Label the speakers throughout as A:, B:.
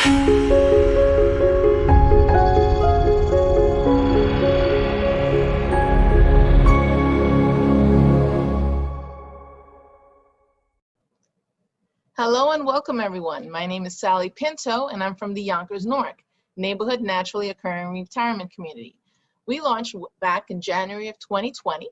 A: Hello and welcome everyone. My name is Sally Pinto and I'm from the Yonkers Newark neighborhood naturally occurring retirement community. We launched back in January of 2020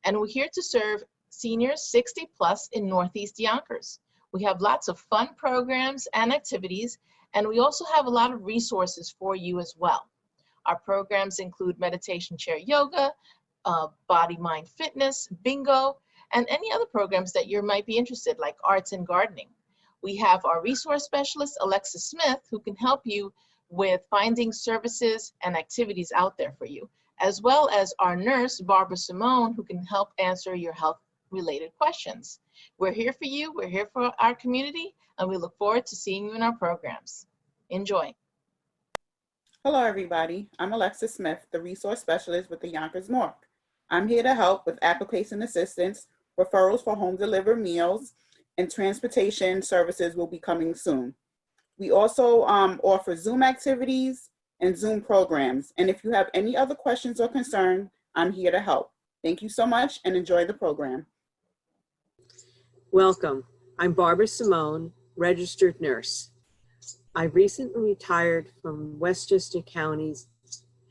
A: and we're here to serve seniors 60 plus in Northeast Yonkers. We have lots of fun programs and activities, and we also have a lot of resources for you as well. Our programs include meditation chair yoga, body mind fitness, bingo, and any other programs that you might be interested, like arts and gardening. We have our resource specialist, Alexa Smith, who can help you with finding services and activities out there for you, as well as our nurse, Barbara Simone, who can help answer your health-related questions. We're here for you, we're here for our community, and we look forward to seeing you in our programs. Enjoy.
B: Hello, everybody. I'm Alexa Smith, the resource specialist with the Yonkers Newark. I'm here to help with application assistance, referrals for home delivered meals, and transportation services will be coming soon. We also offer Zoom activities and Zoom programs. And if you have any other questions or concerns, I'm here to help. Thank you so much and enjoy the program.
C: Welcome. I'm Barbara Simone, registered nurse. I recently retired from Westchester County's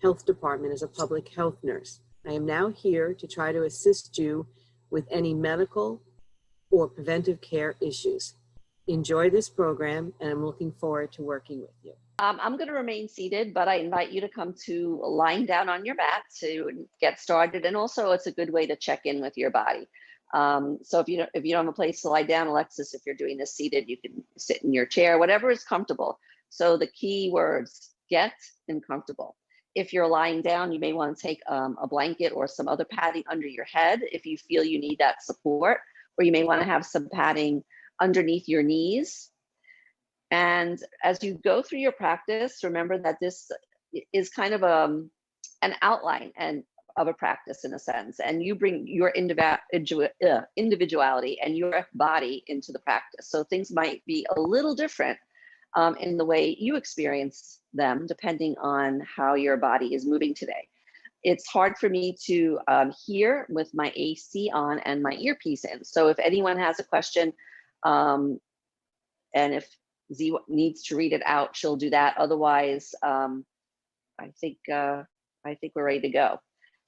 C: Health Department as a public health nurse. I am now here to try to assist you with any medical or preventive care issues. Enjoy this program, and I'm looking forward to working with you.
D: I'm going to remain seated, but I invite you to come to lying down on your mat to get started. And also, it's a good way to check in with your body. So if you don't have a place to lie down, Alexis, if you're doing this seated, you can sit in your chair, whatever is comfortable. So the key words: get and comfortable. If you're lying down, you may want to take a blanket or some other padding under your head if you feel you need that support. Or you may want to have some padding underneath your knees. And as you go through your practice, remember that this is kind of an outline of a practice in a sense, and you bring your individuality and your body into the practice. So things might be a little different in the way you experience them, depending on how your body is moving today. It's hard for me to hear with my AC on and my earpiece in. So if anyone has a question, and if Z needs to read it out, she'll do that. Otherwise, I think we're ready to go.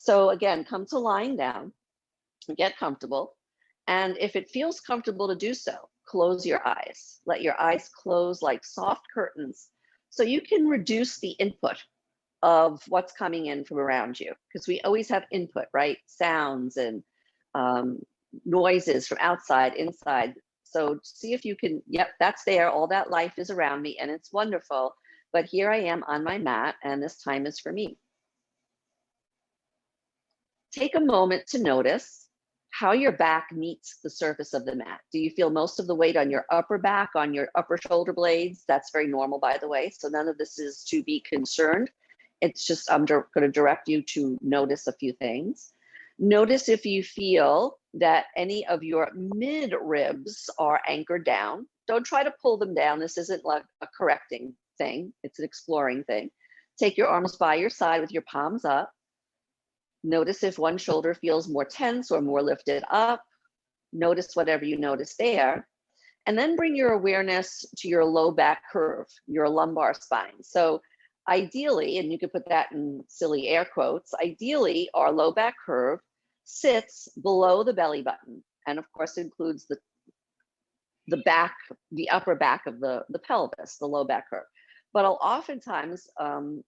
D: So again, come to lying down, get comfortable. And if it feels comfortable to do so, close your eyes. Let your eyes close like soft curtains so you can reduce the input of what's coming in from around you, because we always have input, right? Sounds and noises from outside, inside. So see if you can, yep, that's there. All that life is around me and it's wonderful. But here I am on my mat and this time is for me. Take a moment to notice how your back meets the surface of the mat. Do you feel most of the weight on your upper back, on your upper shoulder blades? That's very normal, by the way. So none of this is to be concerned. It's just, I'm going to direct you to notice a few things. Notice if you feel that any of your mid ribs are anchored down. Don't try to pull them down. This isn't like a correcting thing. It's an exploring thing. Take your arms by your side with your palms up. Notice if one shoulder feels more tense or more lifted up. Notice whatever you notice there. And then bring your awareness to your low back curve, your lumbar spine. So ideally, and you could put that in silly air quotes, ideally our low back curve sits below the belly button. And of course it includes the back, the upper back of the pelvis, the low back curve. But oftentimes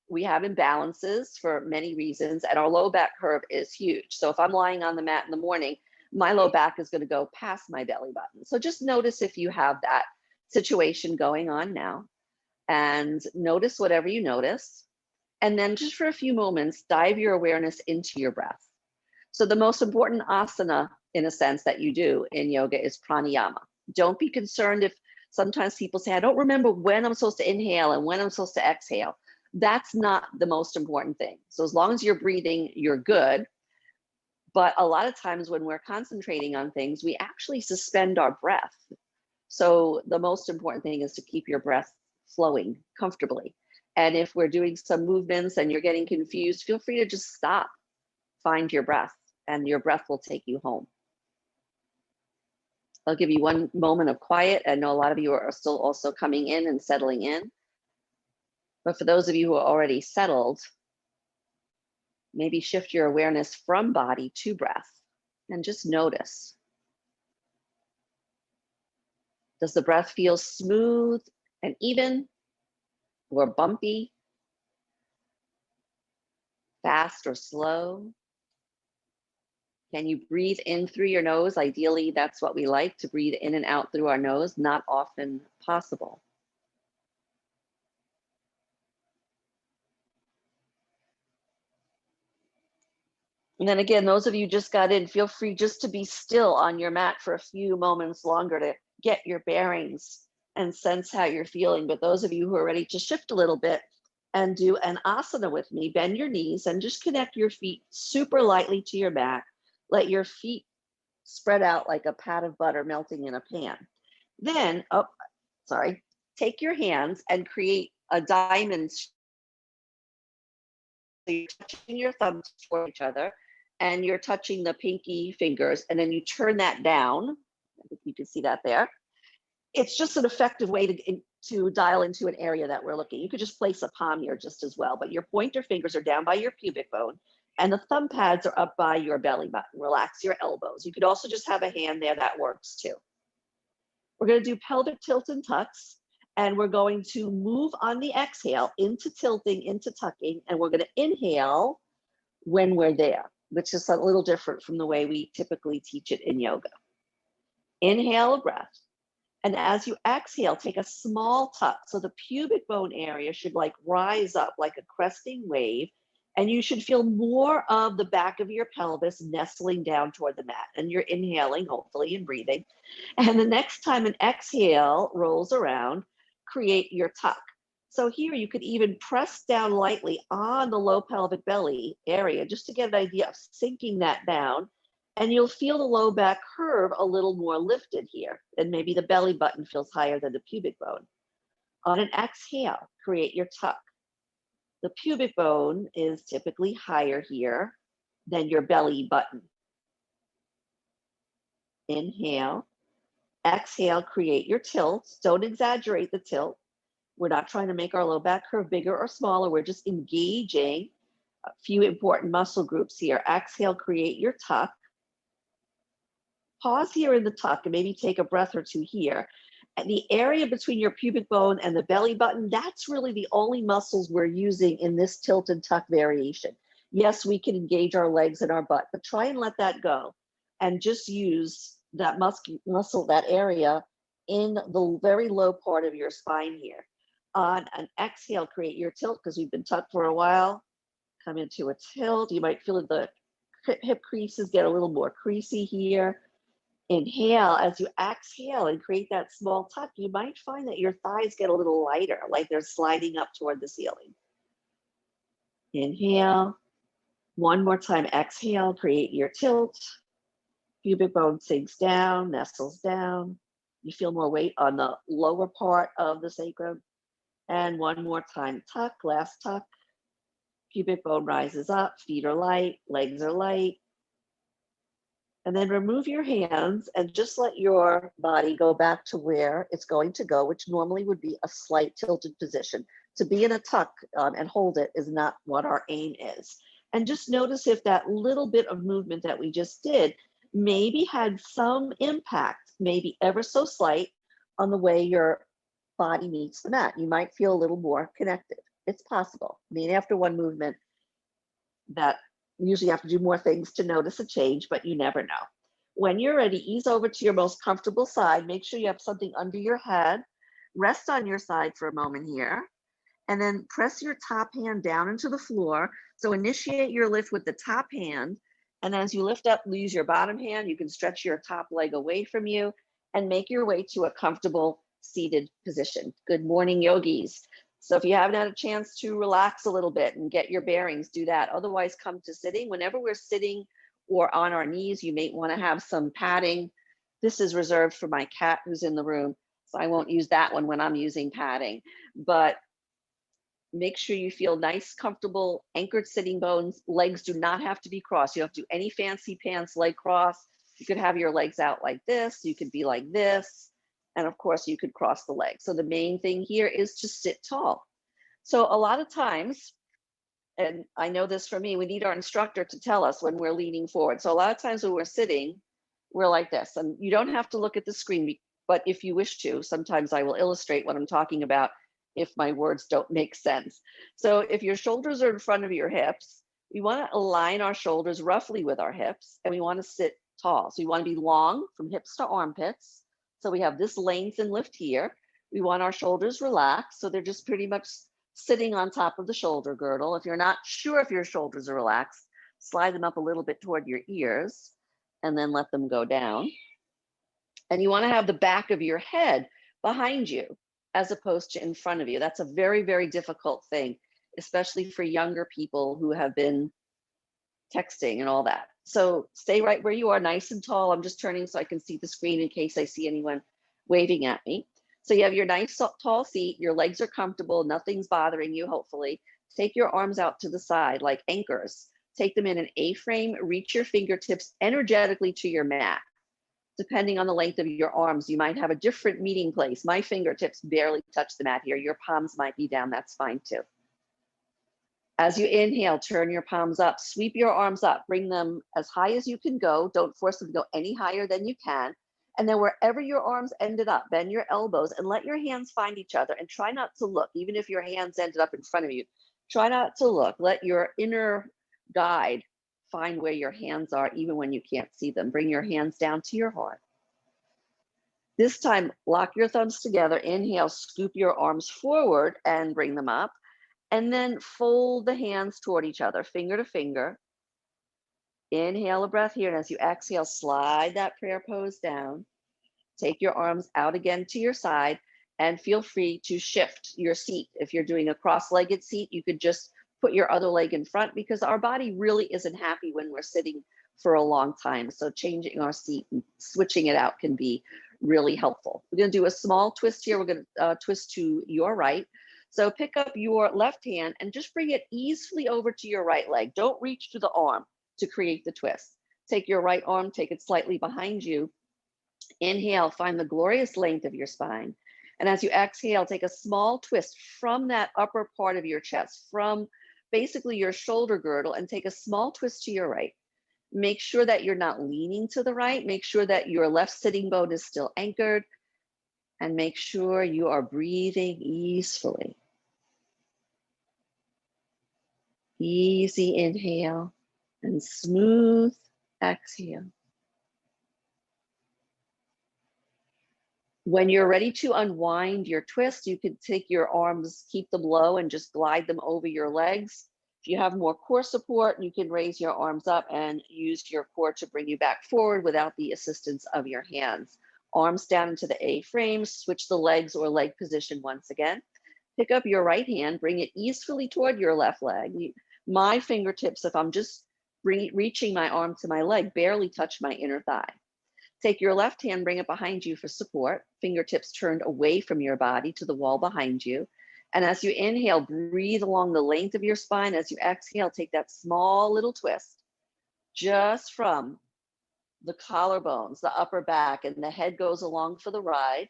D: we have imbalances for many reasons, and our low back curve is huge. So if I'm lying on the mat in the morning, my low back is going to go past my belly button. So just notice if you have that situation going on now, and notice whatever you notice. And then just for a few moments, dive your awareness into your breath. So the most important asana, in a sense, that you do in yoga is pranayama. Don't be concerned if sometimes people say, I don't remember when I'm supposed to inhale and when I'm supposed to exhale. That's not the most important thing. So as long as you're breathing, you're good. But a lot of times when we're concentrating on things, we actually suspend our breath. So the most important thing is to keep your breath flowing comfortably. And if we're doing some movements and you're getting confused, feel free to just stop, find your breath, and your breath will take you home. I'll give you one moment of quiet. I know a lot of you are still also coming in and settling in. But for those of you who are already settled, maybe shift your awareness from body to breath and just notice. Does the breath feel smooth and even or bumpy, fast or slow? Can you breathe in through your nose? Ideally, that's what we like, to breathe in and out through our nose, not often possible. And then again, those of you just got in, feel free just to be still on your mat for a few moments longer to get your bearings and sense how you're feeling. But those of you who are ready to shift a little bit and do an asana with me, bend your knees and just connect your feet super lightly to your mat. Let your feet spread out like a pat of butter melting in a pan. Then, take your hands and create a diamond. So you're touching your thumbs toward each other and you're touching the pinky fingers, and then you turn that down. I think you can see that there. It's just an effective way to dial into an area that we're looking. You could just place a palm here just as well, but your pointer fingers are down by your pubic bone and the thumb pads are up by your belly button. Relax your elbows. You could also just have a hand there, that works too. We're going to do pelvic tilt and tucks, and we're going to move on the exhale into tilting, into tucking, and we're going to inhale when we're there, which is a little different from the way we typically teach it in yoga. Inhale a breath. And as you exhale, take a small tuck. So the pubic bone area should like rise up like a cresting wave. And you should feel more of the back of your pelvis nestling down toward the mat. And you're inhaling, hopefully, and breathing. And the next time an exhale rolls around, create your tuck. So here you could even press down lightly on the low pelvic belly area just to get an idea of sinking that down. And you'll feel the low back curve a little more lifted here. And maybe the belly button feels higher than the pubic bone. On an exhale, create your tuck. The pubic bone is typically higher here than your belly button. Inhale. Exhale, create your tilt. Don't exaggerate the tilt. We're not trying to make our low back curve bigger or smaller. We're just engaging a few important muscle groups here. Exhale, create your tuck. Pause here in the tuck and maybe take a breath or two here. And the area between your pubic bone and the belly button, that's really the only muscles we're using in this tilt and tuck variation. Yes, we can engage our legs and our butt, but try and let that go and just use that muscle, that area in the very low part of your spine here. On an exhale, create your tilt, because we've been tucked for a while. Come into a tilt. You might feel the hip creases get a little more creasy here. Inhale. As you exhale and create that small tuck, you might find that your thighs get a little lighter, like they're sliding up toward the ceiling. Inhale. One more time, exhale, create your tilt. Pubic bone sinks down, nestles down. You feel more weight on the lower part of the sacrum. And one more time, tuck, last tuck. Pubic bone rises up, feet are light, legs are light. And then remove your hands and just let your body go back to where it's going to go, which normally would be a slight tilted position. To be in a tuck and hold it is not what our aim is. And just notice if that little bit of movement that we just did maybe had some impact, maybe ever so slight, on the way your body meets the mat. You might feel a little more connected. It's possible. I mean, after one movement, that usually you have to do more things to notice a change, but you never know. When you're ready, ease over to your most comfortable side. Make sure you have something under your head. Rest on your side for a moment here, and then press your top hand down into the floor. So initiate your lift with the top hand, and as you lift up, use your bottom hand. You can stretch your top leg away from you and make your way to a comfortable seated position. Good morning, yogis. So if you haven't had a chance to relax a little bit and get your bearings, do that. Otherwise, come to sitting. Whenever we're sitting or on our knees, you may want to have some padding. This is reserved for my cat who's in the room. So I won't use that one when I'm using padding, but make sure you feel nice, comfortable, anchored sitting bones. Legs do not have to be crossed. You don't have to do any fancy pants leg cross. You could have your legs out like this. You could be like this. And of course you could cross the legs. So the main thing here is to sit tall. So a lot of times, and I know this for me, we need our instructor to tell us when we're leaning forward. So a lot of times when we're sitting, we're like this. And you don't have to look at the screen, but if you wish to, sometimes I will illustrate what I'm talking about if my words don't make sense. So if your shoulders are in front of your hips, we want to align our shoulders roughly with our hips, and we want to sit tall. So we want to be long from hips to armpits. So we have this length and lift here. We want our shoulders relaxed, so they're just pretty much sitting on top of the shoulder girdle. If you're not sure if your shoulders are relaxed, slide them up a little bit toward your ears and then let them go down. And you want to have the back of your head behind you as opposed to in front of you. That's a very, very difficult thing, especially for younger people who have been texting and all that. So stay right where you are, nice and tall. I'm just turning so I can see the screen in case I see anyone waving at me. So you have your nice tall seat, your legs are comfortable, nothing's bothering you, hopefully. Take your arms out to the side like anchors. Take them in an A-frame, reach your fingertips energetically to your mat. Depending on the length of your arms, you might have a different meeting place. My fingertips barely touch the mat here. Your palms might be down, that's fine too. As you inhale, turn your palms up, sweep your arms up, bring them as high as you can go. Don't force them to go any higher than you can. And then wherever your arms ended up, bend your elbows and let your hands find each other, and try not to look, even if your hands ended up in front of you. Try not to look. Let your inner guide find where your hands are, even when you can't see them. Bring your hands down to your heart. This time, lock your thumbs together. Inhale, scoop your arms forward and bring them up. And then fold the hands toward each other, finger to finger. Inhale a breath here, and as you exhale, slide that prayer pose down. Take your arms out again to your side, and feel free to shift your seat. If you're doing a cross-legged seat, you could just put your other leg in front, because our body really isn't happy when we're sitting for a long time. So changing our seat and switching it out can be really helpful. We're going to do a small twist here. We're going to twist to your right. So pick up your left hand and just bring it easily over to your right leg. Don't reach to the arm to create the twist. Take your right arm, take it slightly behind you. Inhale, find the glorious length of your spine. And as you exhale, take a small twist from that upper part of your chest, from basically your shoulder girdle, and take a small twist to your right. Make sure that you're not leaning to the right. Make sure that your left sitting bone is still anchored, and make sure you are breathing easily. Easy inhale and smooth exhale. When you're ready to unwind your twist, you can take your arms, keep them low, and just glide them over your legs. If you have more core support, you can raise your arms up and use your core to bring you back forward without the assistance of your hands. Arms down into the A-frame, switch the legs or leg position once again. Pick up your right hand, bring it easily toward your left leg. My fingertips, if I'm just reaching my arm to my leg, barely touch my inner thigh. Take your left hand, bring it behind you for support. Fingertips turned away from your body to the wall behind you. And as you inhale, breathe along the length of your spine. As you exhale, take that small little twist just from the collarbones, the upper back, and the head goes along for the ride.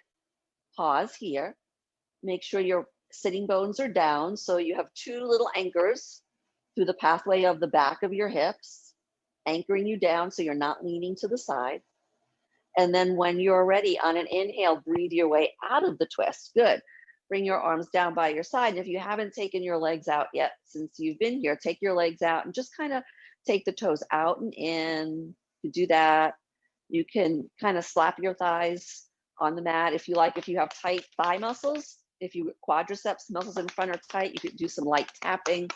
D: Pause here. Make sure your sitting bones are down, so you have two little anchors through the pathway of the back of your hips, anchoring you down so you're not leaning to the side. And then when you're ready, on an inhale, breathe your way out of the twist. Good. Bring your arms down by your side. And if you haven't taken your legs out yet since you've been here, take your legs out and just kind of take the toes out and in. You do that. You can kind of slap your thighs on the mat if you like. If you have tight thigh muscles, if you quadriceps muscles in front are tight, you could do some light tapping.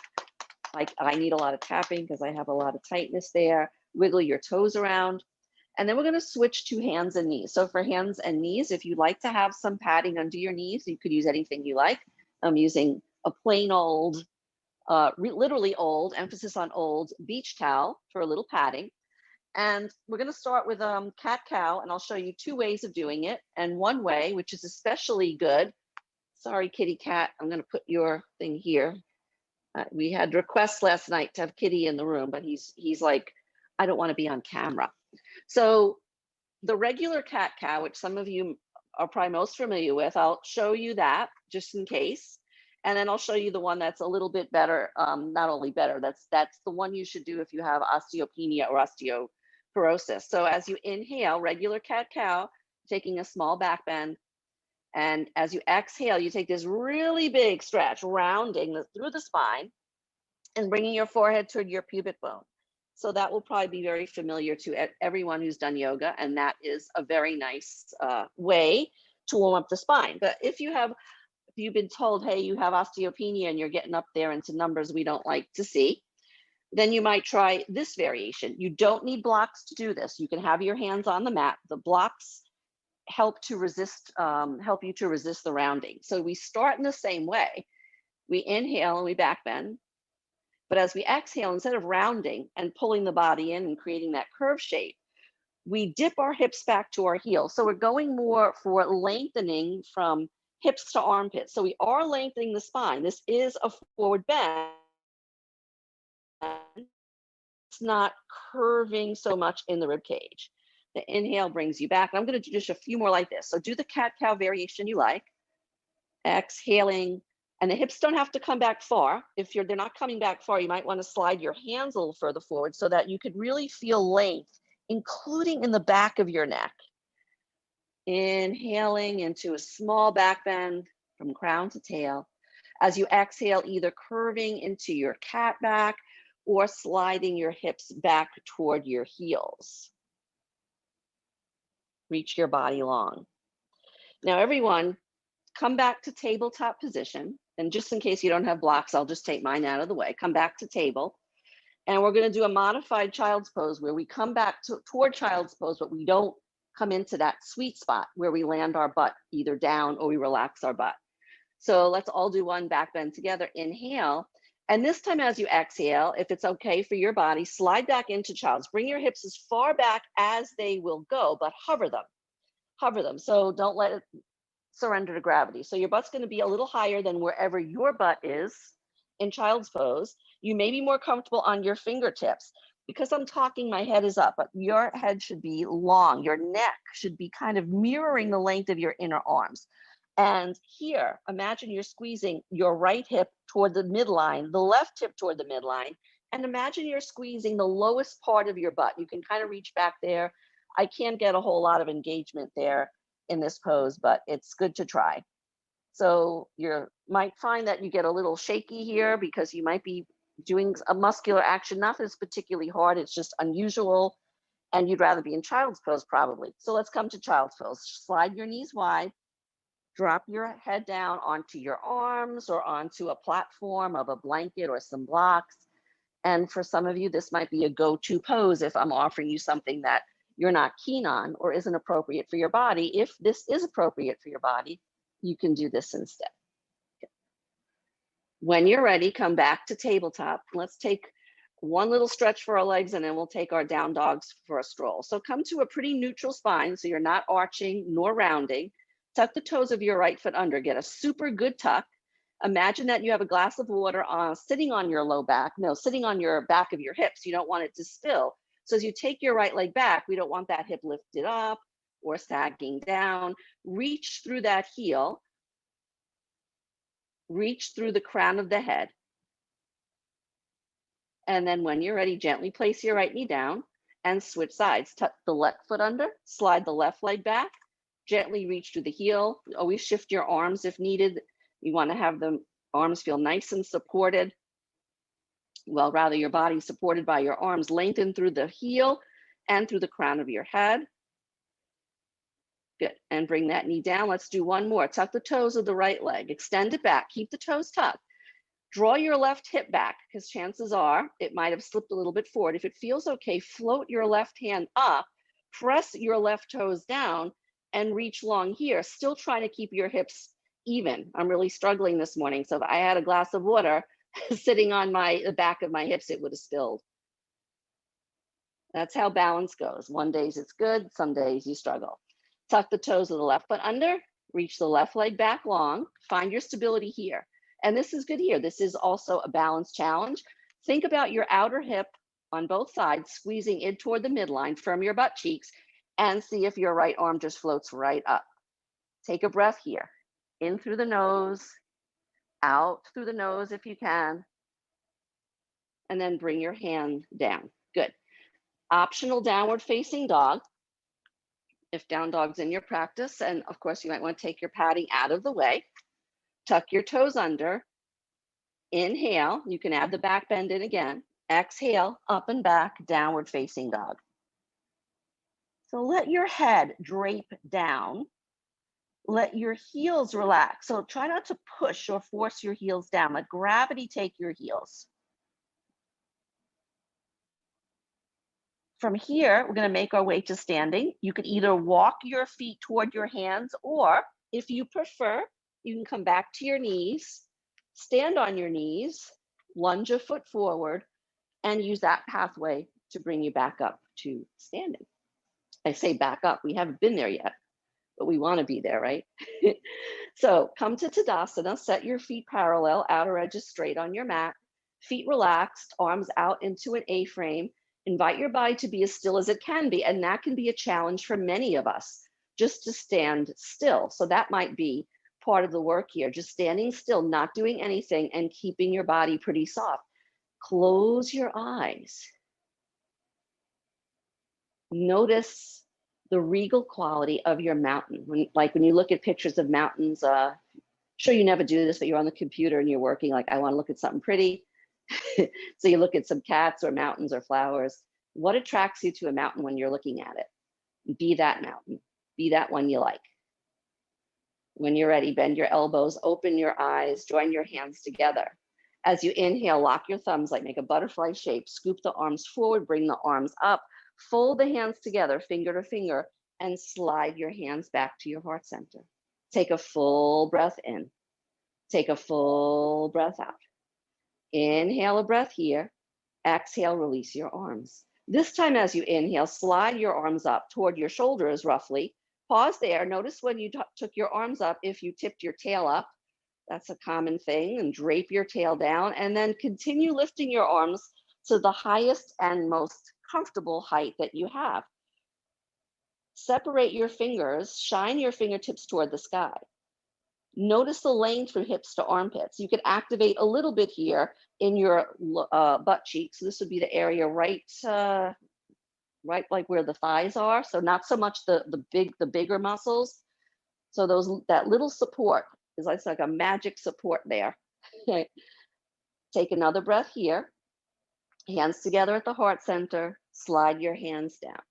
D: Like I need a lot of tapping because I have a lot of tightness there. Wiggle your toes around. And then we're going to switch to hands and knees. So for hands and knees, if you like to have some padding under your knees, you could use anything you like. I'm using a plain old, literally old, emphasis on old, beach towel for a little padding. And we're going to start with cat-cow, and I'll show you 2 ways of doing it. And one way, which is especially good, sorry, kitty cat, I'm going to put your thing here. We had requests last night to have Kitty in the room, but he's like, I don't want to be on camera. So the regular cat-cow, which some of you are probably most familiar with, I'll show you that just in case. And then I'll show you the one that's a little bit better, not only better, that's the one you should do if you have osteopenia or osteoporosis. So as you inhale, regular cat-cow, taking a small back bend. And as you exhale, you take this really big stretch, rounding through the spine and bringing your forehead toward your pubic bone. So that will probably be very familiar to everyone who's done yoga. And that is a very nice way to warm up the spine. But if you've been told, hey, you have osteopenia and you're getting up there into numbers we don't like to see, then you might try this variation. You don't need blocks to do this. You can have your hands on the mat. The blocks help you to resist the rounding. So we start in the same way. We inhale and we back bend. But as we exhale, instead of rounding and pulling the body in and creating that curve shape, we dip our hips back to our heels. So we're going more for lengthening from hips to armpits. So we are lengthening the spine. This is a forward bend. It's not curving so much in the rib cage. The inhale brings you back. And I'm going to do just a few more like this. So do the cat-cow variation you like. Exhaling, and the hips don't have to come back far. If they're not coming back far, you might want to slide your hands a little further forward so that you could really feel length, including in the back of your neck. Inhaling into a small back bend from crown to tail. As you exhale, either curving into your cat back or sliding your hips back toward your heels. Reach your body long. Now, everyone, come back to tabletop position. And just in case you don't have blocks, I'll just take mine out of the way. Come back to table. And we're going to do a modified child's pose where we come back toward child's pose, but we don't come into that sweet spot where we land our butt either down or we relax our butt. So let's all do one back bend together. Inhale. And this time as you exhale, if it's okay for your body, slide back into child's. Bring your hips as far back as they will go, but hover them. Hover them. So don't let it surrender to gravity. So your butt's going to be a little higher than wherever your butt is in child's pose. You may be more comfortable on your fingertips. Because I'm talking, my head is up, but your head should be long. Your neck should be kind of mirroring the length of your inner arms. And here, imagine you're squeezing your right hip toward the midline, the left hip toward the midline, and imagine you're squeezing the lowest part of your butt. You can kind of reach back there. I can't get a whole lot of engagement there in this pose, but it's good to try. So you might find that you get a little shaky here because you might be doing a muscular action, not that it's particularly hard, it's just unusual, and you'd rather be in child's pose probably. So let's come to child's pose. Slide your knees wide. Drop your head down onto your arms or onto a platform of a blanket or some blocks. And for some of you, this might be a go-to pose if I'm offering you something that you're not keen on or isn't appropriate for your body. If this is appropriate for your body, you can do this instead. Okay. When you're ready, come back to tabletop. Let's take one little stretch for our legs and then we'll take our down dogs for a stroll. So come to a pretty neutral spine so you're not arching nor rounding. Tuck the toes of your right foot under. Get a super good tuck. Imagine that you have a glass of water sitting on your low back. No, sitting on your back of your hips. You don't want it to spill. So as you take your right leg back, we don't want that hip lifted up or sagging down. Reach through that heel. Reach through the crown of the head. And then when you're ready, gently place your right knee down and switch sides. Tuck the left foot under, slide the left leg back. Gently reach through the heel. Always shift your arms if needed. You want to have the arms feel nice and supported. Well, rather your body supported by your arms. Lengthen through the heel and through the crown of your head. Good. And bring that knee down. Let's do one more. Tuck the toes of the right leg. Extend it back. Keep the toes tucked. Draw your left hip back because chances are it might have slipped a little bit forward. If it feels okay, float your left hand up. Press your left toes down and reach long here, still trying to keep your hips even. I'm really struggling this morning. So if I had a glass of water sitting on the back of my hips, it would have spilled. That's how balance goes. One days it's good, some days you struggle. Tuck the toes of the left foot under, reach the left leg back long, find your stability here. And this is good here. This is also a balance challenge. Think about your outer hip on both sides, squeezing in toward the midline from your butt cheeks, and see if your right arm just floats right up. Take a breath here. In through the nose, out through the nose if you can, and then bring your hand down. Good. Optional downward facing dog, if down dog's in your practice. And of course, you might want to take your padding out of the way. Tuck your toes under. Inhale, you can add the back bend in again. Exhale, up and back, downward facing dog. So let your head drape down. Let your heels relax. So try not to push or force your heels down. Let gravity take your heels. From here, we're going to make our way to standing. You could either walk your feet toward your hands, or if you prefer, you can come back to your knees, stand on your knees, lunge a foot forward, and use that pathway to bring you back up to standing. I say back up, we haven't been there yet, but we want to be there, right? So come to Tadasana, set your feet parallel, outer edges straight on your mat, feet relaxed, arms out into an A-frame. Invite your body to be as still as it can be, and that can be a challenge for many of us, just to stand still. So that might be part of the work here, just standing still, not doing anything, and keeping your body pretty soft. Close your eyes. Notice the regal quality of your mountain. When you look at pictures of mountains, sure you never do this, but you're on the computer and you're working, like, I want to look at something pretty. So you look at some cats or mountains or flowers. What attracts you to a mountain when you're looking at it? Be that mountain. Be that one you like. When you're ready, bend your elbows, open your eyes, join your hands together. As you inhale, lock your thumbs, like make a butterfly shape, scoop the arms forward, bring the arms up, fold the hands together, finger to finger, and slide your hands back to your heart center. Take a full breath in. Take a full breath out. Inhale a breath here. Exhale, release your arms. This time as you inhale, slide your arms up toward your shoulders roughly. Pause there. Notice when you took your arms up, if you tipped your tail up, that's a common thing, and drape your tail down, and then continue lifting your arms to the highest and most comfortable height that you have. Separate your fingers, shine your fingertips toward the sky. Notice the length from hips to armpits. You can activate a little bit here in your butt cheeks. So this would be the area right like where the thighs are. So not so much the bigger muscles. So that little support is like a magic support there. Take another breath here. Hands together at the heart center. Slide your hands down.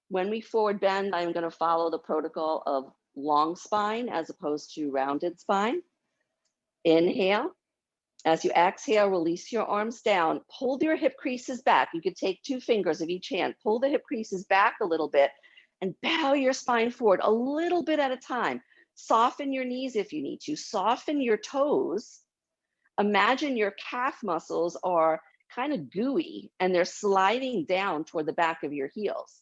D: When we forward bend, I'm going to follow the protocol of long spine as opposed to rounded spine. Inhale. As you exhale, release your arms down. Pull your hip creases back. You could take 2 fingers of each hand. Pull the hip creases back a little bit and bow your spine forward a little bit at a time. Soften your knees if you need to. Soften your toes. Imagine your calf muscles are kind of gooey and they're sliding down toward the back of your heels.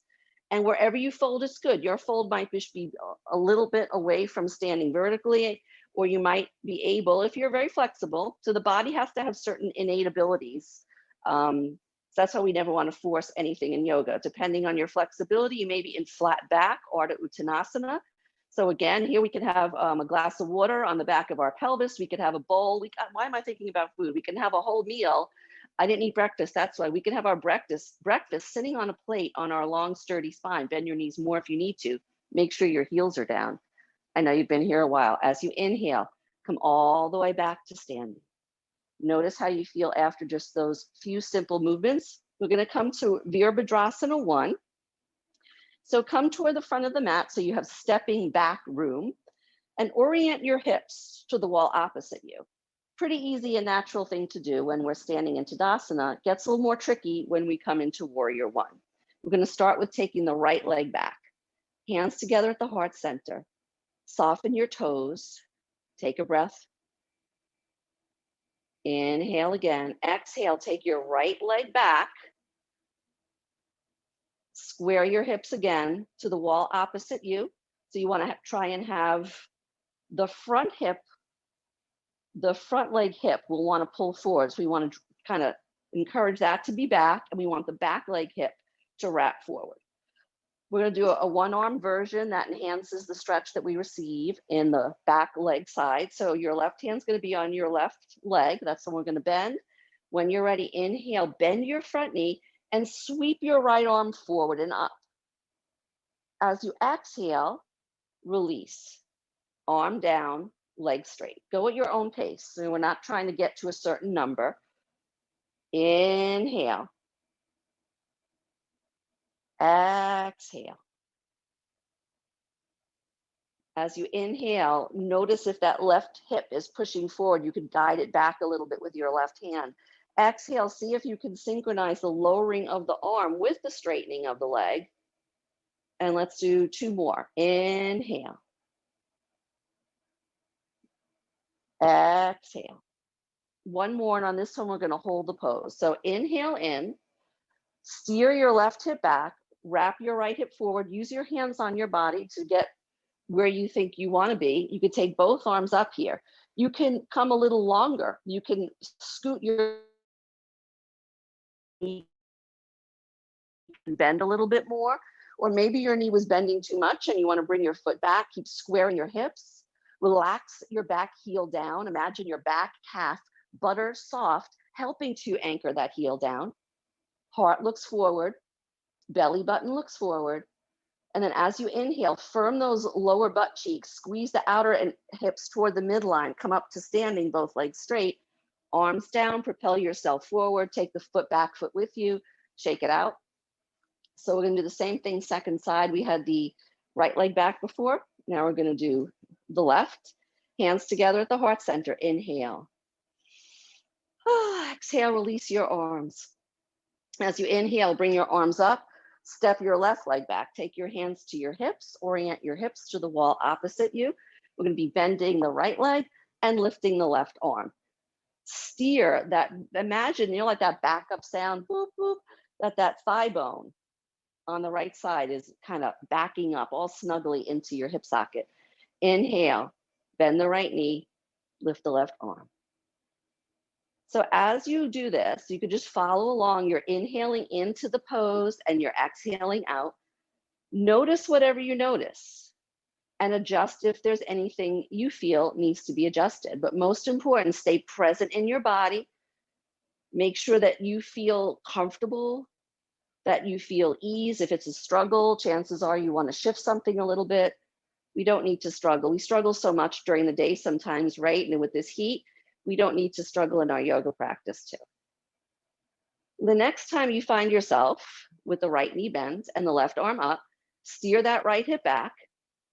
D: And wherever you fold is good. Your fold might just be a little bit away from standing vertically, or you might be able, if you're very flexible, so the body has to have certain innate abilities. So that's why we never want to force anything in yoga. Depending on your flexibility, you may be in flat back or to Uttanasana. So again, here we could have a glass of water on the back of our pelvis. We could have a bowl. Why am I thinking about food? We can have a whole meal. I didn't eat breakfast, that's why. We can have our breakfast sitting on a plate on our long, sturdy spine. Bend your knees more if you need to. Make sure your heels are down. I know you've been here a while. As you inhale, come all the way back to standing. Notice how you feel after just those few simple movements. We're going to come to Virabhadrasana 1. So come toward the front of the mat so you have stepping back room, and orient your hips to the wall opposite you. Pretty easy and natural thing to do when we're standing in Tadasana. It gets a little more tricky when we come into Warrior 1. We're going to start with taking the right leg back. Hands together at the heart center. Soften your toes. Take a breath. Inhale again. Exhale, take your right leg back. Square your hips again to the wall opposite you. So you want to try and have the front hip, the front leg hip will want to pull forward. So we want to kind of encourage that to be back, and we want the back leg hip to wrap forward. We're going to do a one-arm version that enhances the stretch that we receive in the back leg side. So your left hand's going to be on your left leg. That's the one we're going to bend. When you're ready, inhale, bend your front knee and sweep your right arm forward and up. As you exhale, release. Arm down, leg straight. Go at your own pace. So we're not trying to get to a certain number. Inhale. Exhale. As you inhale, notice if that left hip is pushing forward, you can guide it back a little bit with your left hand. Exhale, see if you can synchronize the lowering of the arm with the straightening of the leg. And let's do 2 more. Inhale. Exhale. 1 more, and on this one, we're going to hold the pose. So inhale in, steer your left hip back, wrap your right hip forward, use your hands on your body to get where you think you want to be. You could take both arms up here. You can come a little longer. You can scoot your knee, bend a little bit more, or maybe your knee was bending too much and you want to bring your foot back. Keep squaring your hips. Relax your back heel down. Imagine your back calf butter soft, helping to anchor that heel down. Heart looks forward, belly button looks forward. And then as you inhale, firm those lower butt cheeks, squeeze the outer and hips toward the midline, come up to standing, both legs straight, arms down, propel yourself forward, take the back foot with you, shake it out. So we're gonna do the same thing, second side. We had the right leg back before. Now we're gonna do the left. Hands together at the heart center, inhale. Exhale, release your arms. As you inhale, bring your arms up, step your left leg back. Take your hands to your hips, orient your hips to the wall opposite you. We're going to be bending the right leg and lifting the left arm. Steer that, imagine, like that backup sound, boop, boop, that thigh bone on the right side is kind of backing up all snugly into your hip socket. Inhale, bend the right knee, lift the left arm. So as you do this, you could just follow along. You're inhaling into the pose and you're exhaling out. Notice whatever you notice and adjust if there's anything you feel needs to be adjusted. But most important, stay present in your body. Make sure that you feel comfortable, that you feel ease. If it's a struggle, chances are you want to shift something a little bit. We don't need to struggle. We struggle so much during the day sometimes, right? And with this heat, we don't need to struggle in our yoga practice too. The next time you find yourself with the right knee bent and the left arm up, steer that right hip back,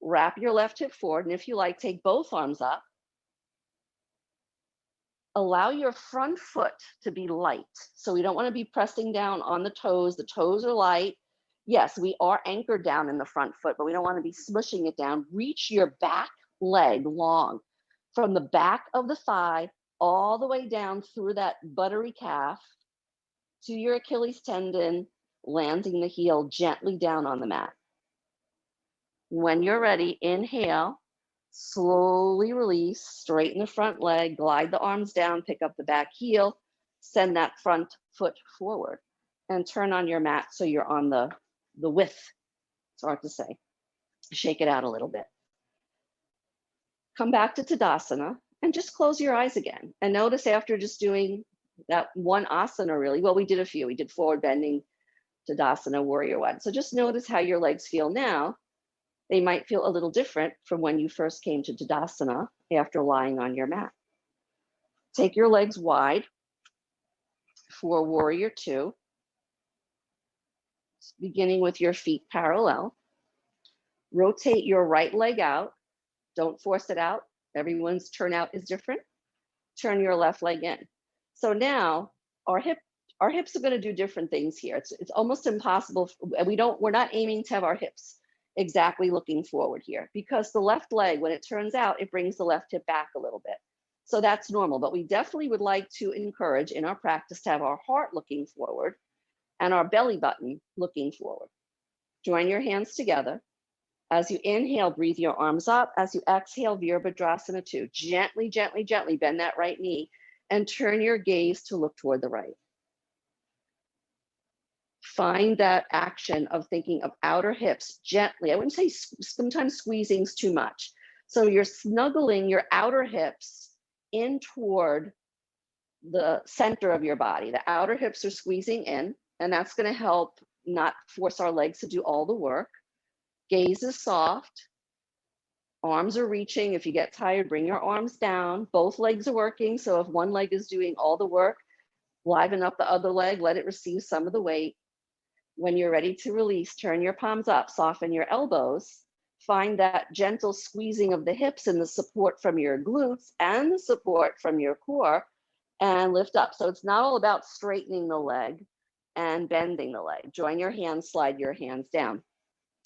D: wrap your left hip forward, and if you like, take both arms up. Allow your front foot to be light. So we don't want to be pressing down on the toes. The toes are light. Yes, we are anchored down in the front foot, but we don't want to be smushing it down. Reach your back leg long from the back of the thigh all the way down through that buttery calf to your Achilles tendon, landing the heel gently down on the mat. When you're ready, inhale, slowly release, straighten the front leg, glide the arms down, pick up the back heel, send that front foot forward, and turn on your mat so you're on the width, it's hard to say. Shake it out a little bit. Come back to Tadasana and just close your eyes again. And notice after just doing that one asana really, well, we did a few. We did forward bending, Tadasana, warrior one. So just notice how your legs feel now. They might feel a little different from when you first came to Tadasana after lying on your mat. Take your legs wide for warrior two, beginning with your feet parallel. Rotate your right leg out. Don't force it out. Everyone's turnout is different. Turn your left leg in. So now our hips are going to do different things here. It's almost impossible. We're not aiming to have our hips exactly looking forward here, because the left leg, when it turns out, it brings the left hip back a little bit. So that's normal, but we definitely would like to encourage in our practice to have our heart looking forward and our belly button looking forward. Join your hands together. As you inhale, breathe your arms up. As you exhale, Virabhadrasana 2. Gently, gently, gently bend that right knee and turn your gaze to look toward the right. Find that action of thinking of outer hips gently. I wouldn't say sometimes squeezing is too much. So you're snuggling your outer hips in toward the center of your body. The outer hips are squeezing in, and that's going to help not force our legs to do all the work. Gaze is soft. Arms are reaching. If you get tired, bring your arms down. Both legs are working. So if one leg is doing all the work, liven up the other leg, let it receive some of the weight. When you're ready to release, turn your palms up, soften your elbows. Find that gentle squeezing of the hips and the support from your glutes and the support from your core, and lift up. So it's not all about straightening the leg and bending the leg. Join your hands, slide your hands down.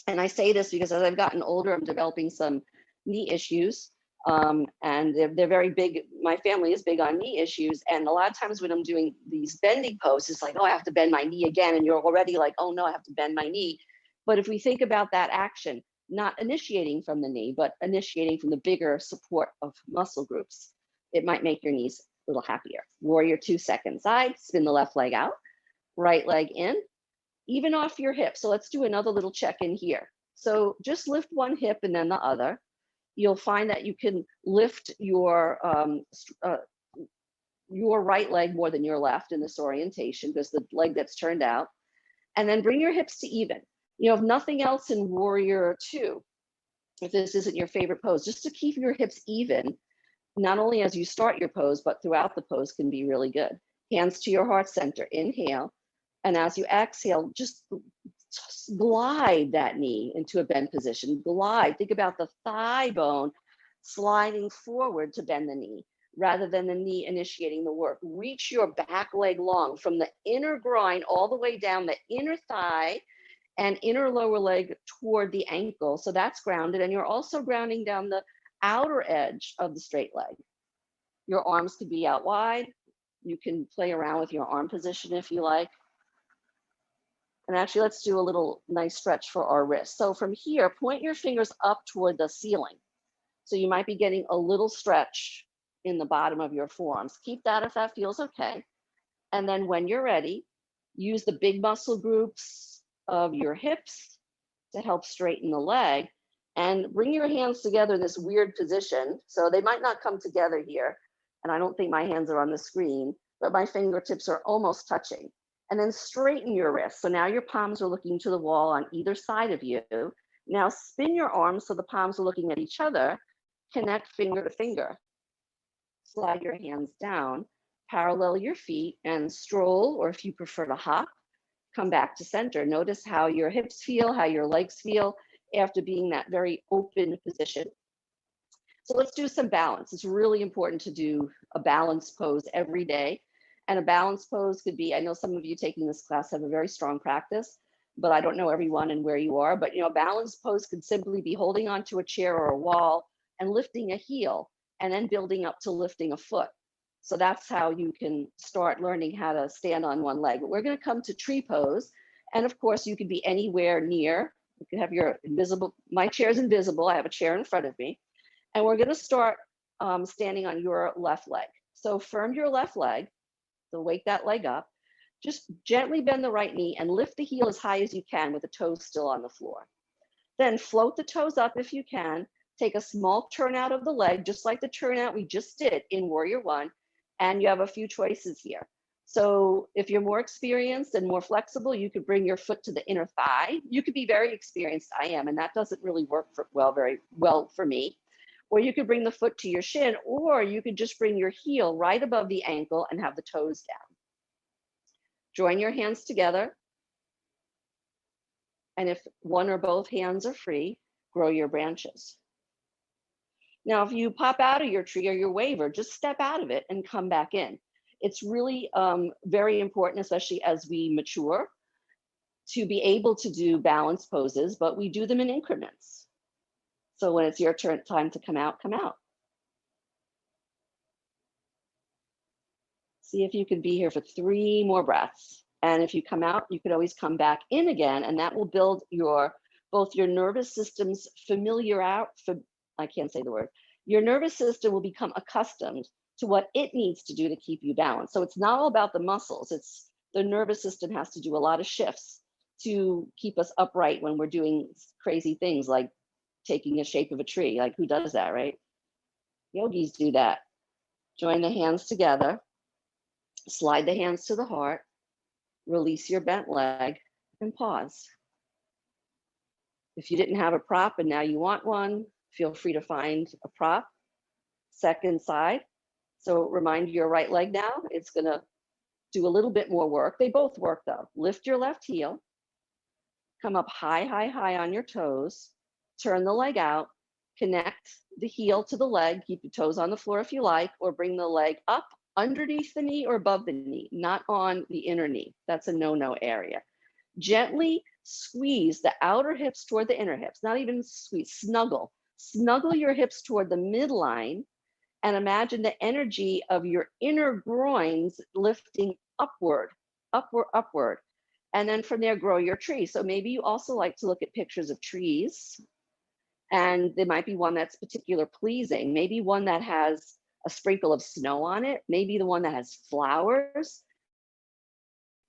D: And I say this because as I've gotten older, I'm developing some knee issues. And they're very big. My family is big on knee issues. And a lot of times when I'm doing these bending poses, it's like, oh, I have to bend my knee again. And you're already like, oh no, I have to bend my knee. But if we think about that action, not initiating from the knee, but initiating from the bigger support of muscle groups, it might make your knees a little happier. Warrior 2, second side, spin the left leg out, right leg in, even off your hip. So let's do another little check in here. So just lift one hip and then the other. You'll find that you can lift your right leg more than your left in this orientation because the leg that's turned out. And then bring your hips to even. You know, if nothing else in Warrior 2, if this isn't your favorite pose, just to keep your hips even, not only as you start your pose, but throughout the pose can be really good. Hands to your heart center, inhale. And as you exhale, just glide that knee into a bend position. Glide, think about the thigh bone sliding forward to bend the knee rather than the knee initiating the work. Reach your back leg long from the inner groin all the way down the inner thigh and inner lower leg toward the ankle. So that's grounded. And you're also grounding down the outer edge of the straight leg. Your arms could be out wide. You can play around with your arm position if you like. And actually, let's do a little nice stretch for our wrists. So from here, point your fingers up toward the ceiling. So you might be getting a little stretch in the bottom of your forearms. Keep that if that feels okay. And then when you're ready, use the big muscle groups of your hips to help straighten the leg. And bring your hands together in this weird position. So they might not come together here. And I don't think my hands are on the screen, but my fingertips are almost touching. And then straighten your wrists. So now your palms are looking to the wall on either side of you. Now spin your arms so the palms are looking at each other. Connect finger to finger. Slide your hands down, parallel your feet and stroll, or if you prefer to hop, come back to center. Notice how your hips feel, how your legs feel after being that very open position. So let's do some balance. It's really important to do a balance pose every day. And a balance pose could be, I know some of you taking this class have a very strong practice, but I don't know everyone and where you are. But, you know, a balance pose could simply be holding onto a chair or a wall and lifting a heel and then building up to lifting a foot. So that's how you can start learning how to stand on one leg. But we're going to come to tree pose. And of course, you could be anywhere near. You can have your invisible, my chair is invisible. I have a chair in front of me. And we're going to start standing on your left leg. So firm your left leg. So wake that leg up. Just gently bend the right knee and lift the heel as high as you can with the toes still on the floor. Then float the toes up if you can. Take a small turnout of the leg, just like the turnout we just did in Warrior 1. And you have a few choices here. So if you're more experienced and more flexible, you could bring your foot to the inner thigh. You could be very experienced, I am, and that doesn't really work very well for me. Or you could bring the foot to your shin, or you could just bring your heel right above the ankle and have the toes down. Join your hands together. And if one or both hands are free, grow your branches. Now, if you pop out of your tree or your waver, just step out of it and come back in. It's really very important, especially as we mature, to be able to do balance poses, but we do them in increments. So when it's your time to come out, come out. See if you can be here for 3 more breaths. And if you come out, you could always come back in again, and that will build both your nervous system's I can't say the word. Your nervous system will become accustomed to what it needs to do to keep you balanced. So it's not all about the muscles. It's the nervous system has to do a lot of shifts to keep us upright when we're doing crazy things like taking the shape of a tree. Like, who does that, right? Yogis do that. Join the hands together, slide the hands to the heart, release your bent leg, and pause. If you didn't have a prop and now you want one, feel free to find a prop. Second side. So remind your right leg now, it's gonna do a little bit more work. They both work though. Lift your left heel, come up high, high, high on your toes, turn the leg out, connect the heel to the leg, keep your toes on the floor if you like, or bring the leg up underneath the knee or above the knee, not on the inner knee. That's a no-no area. Gently squeeze the outer hips toward the inner hips, not even squeeze, snuggle. Snuggle your hips toward the midline and imagine the energy of your inner groins lifting upward, upward, upward. And then from there, grow your tree. So maybe you also like to look at pictures of trees, and there might be one that's particular pleasing, maybe one that has a sprinkle of snow on it, maybe the one that has flowers,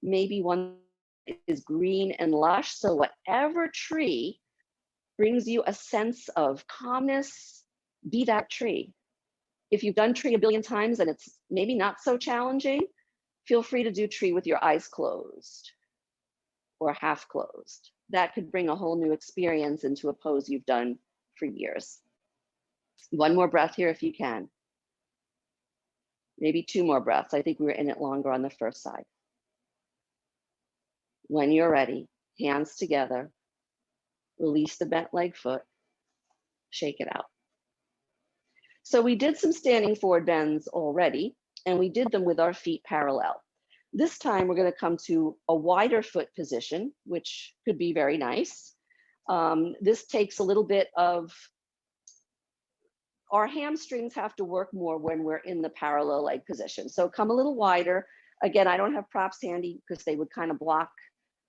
D: maybe one that is green and lush. So whatever tree brings you a sense of calmness, be that tree. If you've done tree a billion times and it's maybe not so challenging, feel free to do tree with your eyes closed or half closed. That could bring a whole new experience into a pose you've done for years. One more breath here if you can. Maybe two more breaths. I think we were in it longer on the first side. When you're ready, hands together, release the bent leg foot, shake it out. So we did some standing forward bends already, and we did them with our feet parallel. This time we're going to come to a wider foot position, which could be very nice. This takes a little bit of, our hamstrings have to work more when we're in the parallel leg position. So come a little wider. Again, I don't have props handy because they would kind of block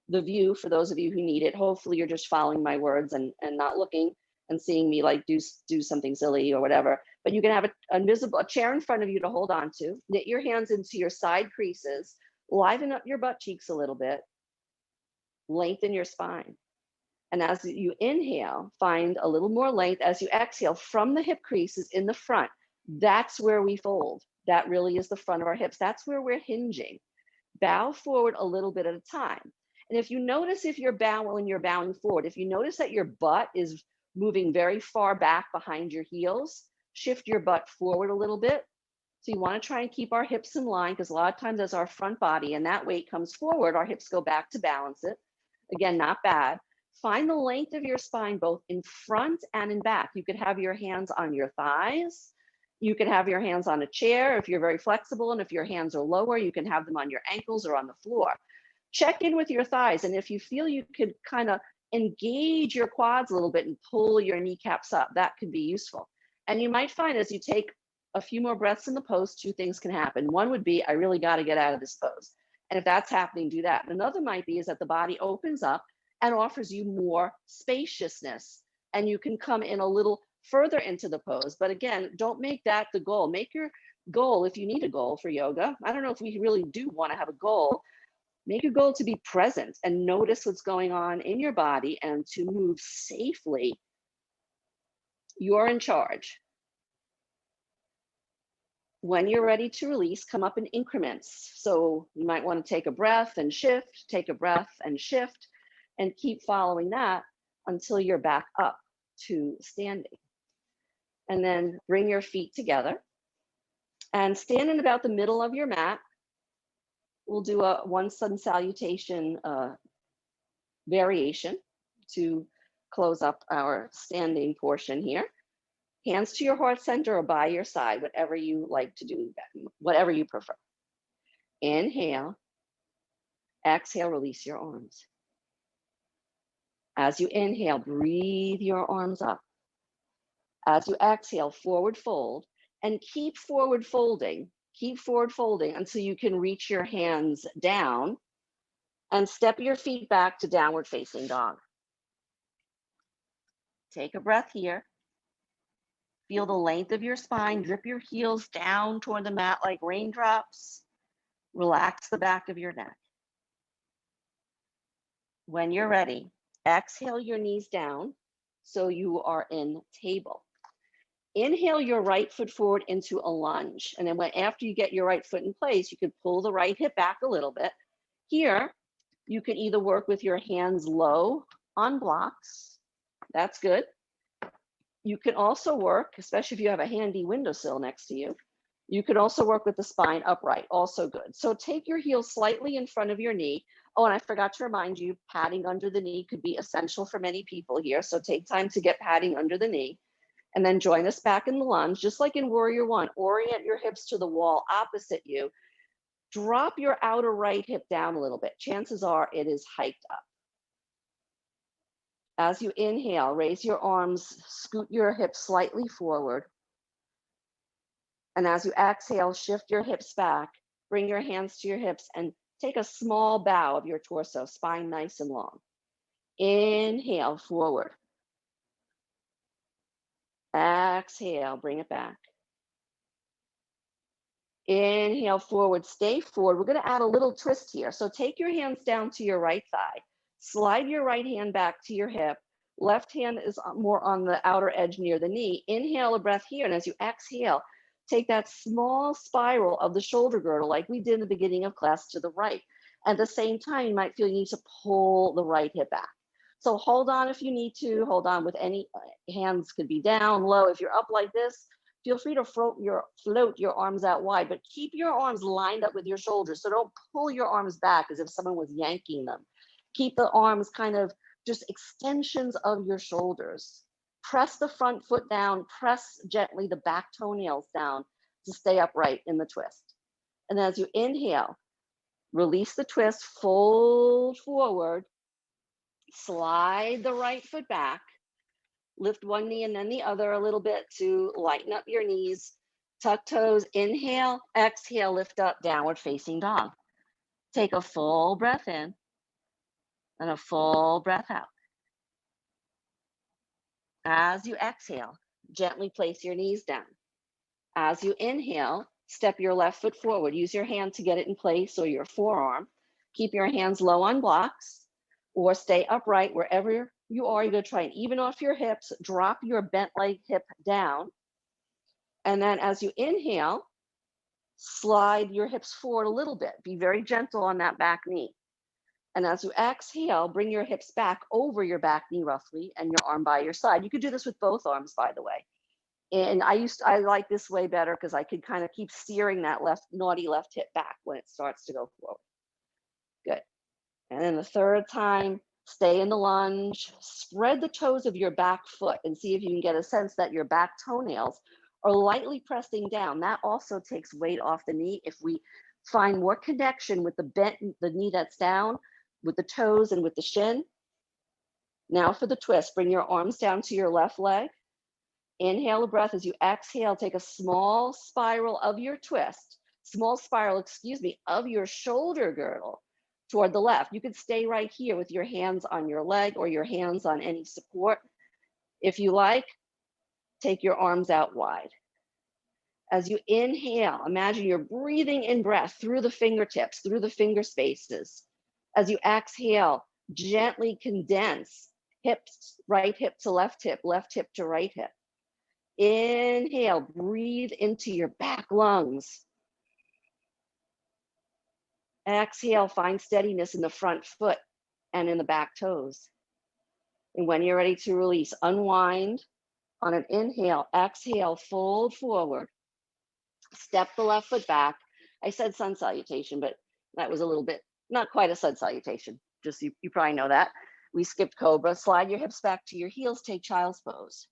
D: the view for those of you who need it. Hopefully you're just following my words and not looking and seeing me like do something silly or whatever. But you can have a chair in front of you to hold on to. Knit your hands into your side creases. Liven up your butt cheeks a little bit. Lengthen your spine. And as you inhale, find a little more length. As you exhale, from the hip creases in the front, that's where we fold. That really is the front of our hips. That's where we're hinging. Bow forward a little bit at a time. And if you notice, when you're bowing forward, if you notice that your butt is moving very far back behind your heels, shift your butt forward a little bit. So you want to try and keep our hips in line, because a lot of times as our front body and that weight comes forward, our hips go back to balance it. Again, not bad. Find the length of your spine both in front and in back. You could have your hands on your thighs. You could have your hands on a chair if you're very flexible, and if your hands are lower, you can have them on your ankles or on the floor. Check in with your thighs, and if you feel you could kind of engage your quads a little bit and pull your kneecaps up, that could be useful. And you might find as you take a few more breaths in the pose, two things can happen. One would be, I really got to get out of this pose. And if that's happening, do that. Another might be is that the body opens up and offers you more spaciousness, and you can come in a little further into the pose. But again, don't make that the goal. Make your goal, if you need a goal for yoga, I don't know if we really do want to have a goal, make your goal to be present and notice what's going on in your body and to move safely. You're in charge. When you're ready to release, come up in increments. So you might want to take a breath and shift, take a breath and shift, and keep following that until you're back up to standing. And then bring your feet together and stand in about the middle of your mat. We'll do a one sun salutation variation to close up our standing portion here. Hands to your heart center or by your side, whatever you like to do, whatever you prefer. Inhale, exhale, release your arms. As you inhale, breathe your arms up. As you exhale, forward fold, and keep forward folding until you can reach your hands down And step your feet back to downward facing dog. Take a breath here. Feel the length of your spine. Drip your heels down toward the mat like raindrops. Relax the back of your neck. When you're ready, exhale your knees down so you are in table. Inhale your right foot forward into a lunge. And then after you get your right foot in place, you can pull the right hip back a little bit. Here, you can either work with your hands low on blocks. That's good. You can also work, especially if you have a handy windowsill next to you, you could also work with the spine upright, also good. So take your heels slightly in front of your knee. Oh, and I forgot to remind you, padding under the knee could be essential for many people here. So take time to get padding under the knee. And then join us back in the lunge, just like in Warrior One. Orient your hips to the wall opposite you. Drop your outer right hip down a little bit. Chances are it is hiked up. As you inhale, raise your arms, scoot your hips slightly forward. And as you exhale, shift your hips back, bring your hands to your hips, and take a small bow of your torso, spine nice and long. Inhale, forward. Exhale, bring it back. Inhale, forward, stay forward. We're going to add a little twist here. So take your hands down to your right thigh. Slide your right hand back to your hip. Left hand is more on the outer edge near the knee. Inhale a breath here. And as you exhale, take that small spiral of the shoulder girdle like we did in the beginning of class to the right. At the same time, you might feel you need to pull the right hip back. So hold on if you need to. Hold on with any hands could be down, low. If you're up like this, feel free to float your arms out wide, but keep your arms lined up with your shoulders. So don't pull your arms back as if someone was yanking them. Keep the arms kind of just extensions of your shoulders. Press the front foot down, press gently the back toenails down to stay upright in the twist. And as you inhale, release the twist, fold forward, slide the right foot back, lift one knee and then the other a little bit to lighten up your knees. Tuck toes, inhale, exhale, lift up, downward facing dog. Take a full breath in and a full breath out. As you exhale, gently place your knees down. As you inhale, step your left foot forward. Use your hand to get it in place or your forearm. Keep your hands low on blocks or stay upright wherever you are. You're going to try and even off your hips. Drop your bent leg hip down. And then as you inhale, slide your hips forward a little bit. Be very gentle on that back knee. And as you exhale, bring your hips back over your back knee roughly and your arm by your side. You could do this with both arms, by the way. And I like this way better because I could kind of keep steering that naughty left hip back when it starts to go forward. Good. And then the third time, stay in the lunge. Spread the toes of your back foot and see if you can get a sense that your back toenails are lightly pressing down. That also takes weight off the knee. If we find more connection with the knee that's down, with the toes and with the shin. Now for the twist, bring your arms down to your left leg. Inhale a breath. As you exhale, take a small spiral of your twist, of your shoulder girdle toward the left. You could stay right here with your hands on your leg or your hands on any support. If you like, take your arms out wide. As you inhale, imagine you're breathing in breath through the fingertips, through the finger spaces. As you exhale, gently condense hips, right hip to left hip to right hip. Inhale, breathe into your back lungs. Exhale, find steadiness in the front foot and in the back toes. And when you're ready to release, unwind on an inhale, exhale, fold forward. Step the left foot back. I said sun salutation, but that was a little bit, not quite a sun salutation. Just you probably know that. We skipped cobra. Slide your hips back to your heels. Take child's pose.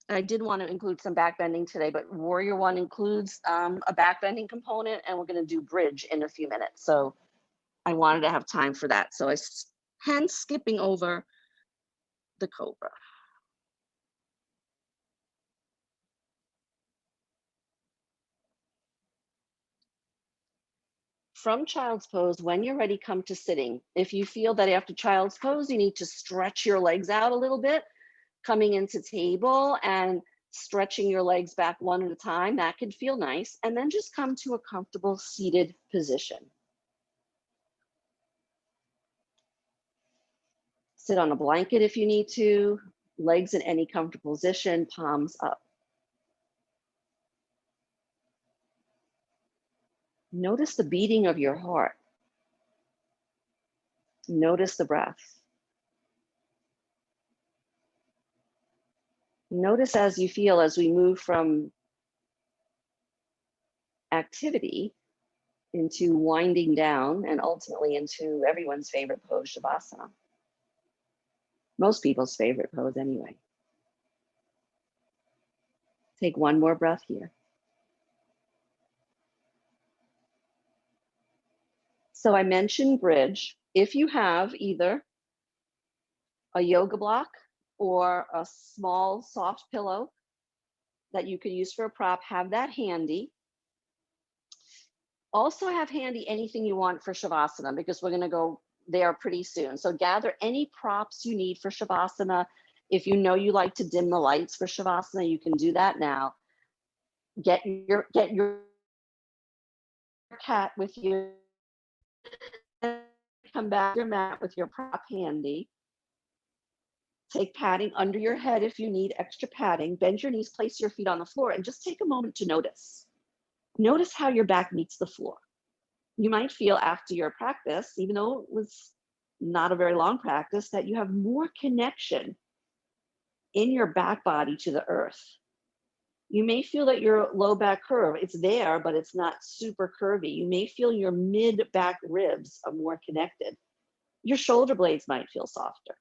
D: I did want to include some back bending today, but Warrior One includes a back bending component, and we're going to do bridge in a few minutes. So I wanted to have time for that. So hence skipping over the cobra. From child's pose, when you're ready, come to sitting. If you feel that after child's pose, you need to stretch your legs out a little bit, coming into table and stretching your legs back one at a time, that could feel nice. And then just come to a comfortable seated position. Sit on a blanket if you need to, legs in any comfortable position, palms up. Notice the beating of your heart. Notice the breath. Notice as you feel as we move from activity into winding down and ultimately into everyone's favorite pose, Shavasana. Most people's favorite pose anyway. Take one more breath here. So I mentioned bridge. If you have either a yoga block or a small soft pillow that you could use for a prop, have that handy. Also have handy anything you want for Shavasana, because we're going to go there pretty soon. So gather any props you need for Shavasana. If you know you like to dim the lights for Shavasana, you can do that now. Get your cat with you. Come back to your mat with your prop handy. Take padding under your head if you need extra padding. Bend your knees, place your feet on the floor, and just take a moment to notice. Notice how your back meets the floor. You might feel after your practice, even though it was not a very long practice, that you have more connection in your back body to the earth. You may feel that your low back curve, it's there, but it's not super curvy. You may feel your mid back ribs are more connected. Your shoulder blades might feel softer.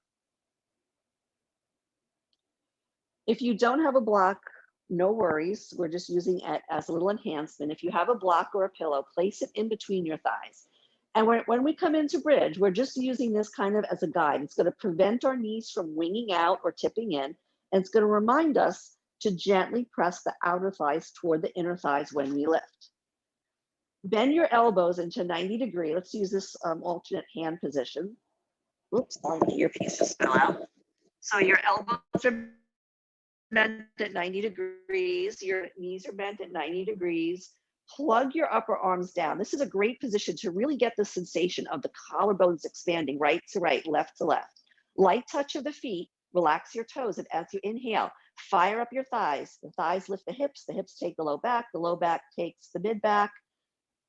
D: If you don't have a block, no worries. We're just using it as a little enhancement. If you have a block or a pillow, place it in between your thighs. And when we come into bridge, we're just using this kind of as a guide. It's going to prevent our knees from winging out or tipping in. And it's going to remind us to gently press the outer thighs toward the inner thighs when we lift. Bend your elbows into 90 degree. Let's use this alternate hand position. Oops, all the earpieces fell out. So your elbows are bent at 90 degrees. Your knees are bent at 90 degrees. Plug your upper arms down. This is a great position to really get the sensation of the collarbones expanding right to right, left to left. Light touch of the feet. Relax your toes. And as you inhale, fire up your thighs. The thighs lift the hips take the low back takes the mid back.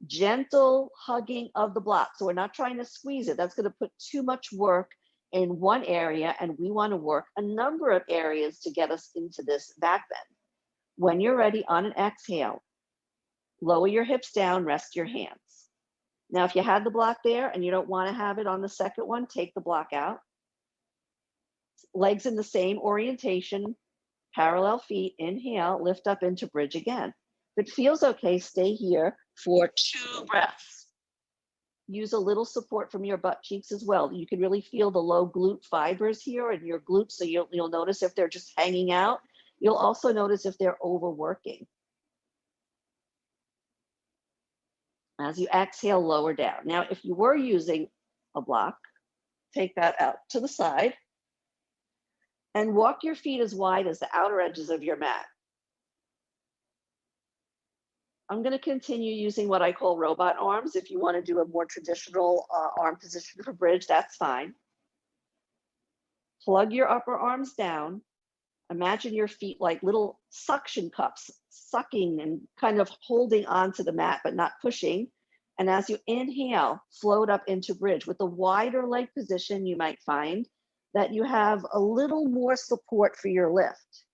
D: Gentle hugging of the block. So we're not trying to squeeze it. That's going to put too much work in one area, and we want to work a number of areas to get us into this back bend. When you're ready, on an exhale, lower your hips down, rest your hands. Now, if you had the block there and you don't want to have it on the second one, take the block out. Legs in the same orientation, parallel feet, inhale, lift up into bridge again. If it feels okay, stay here for 2 breaths. Use a little support from your butt cheeks as well. You can really feel the low glute fibers here in your glutes, so you'll notice if they're just hanging out. You'll also notice if they're overworking. As you exhale, lower down. Now, if you were using a block, take that out to the side and walk your feet as wide as the outer edges of your mat. I'm going to continue using what I call robot arms. If you want to do a more traditional arm position for bridge, that's fine. Plug your upper arms down. Imagine your feet like little suction cups, sucking and kind of holding onto the mat, but not pushing. And as you inhale, float up into bridge. With a wider leg position, you might find that you have a little more support for your lift.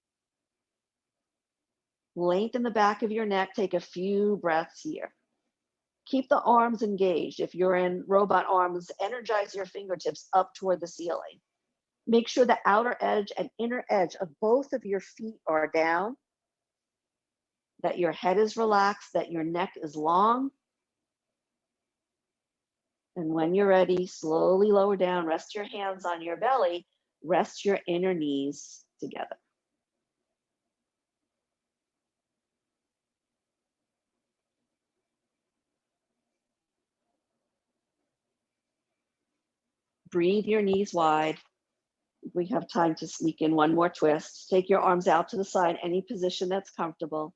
D: Lengthen the back of your neck. Take a few breaths here. Keep the arms engaged. If you're in robot arms, energize your fingertips up toward the ceiling. Make sure the outer edge and inner edge of both of your feet are down, that your head is relaxed, that your neck is long. And when you're ready, slowly lower down, rest your hands on your belly, rest your inner knees together. Breathe your knees wide. We have time to sneak in one more twist. Take your arms out to the side, any position that's comfortable.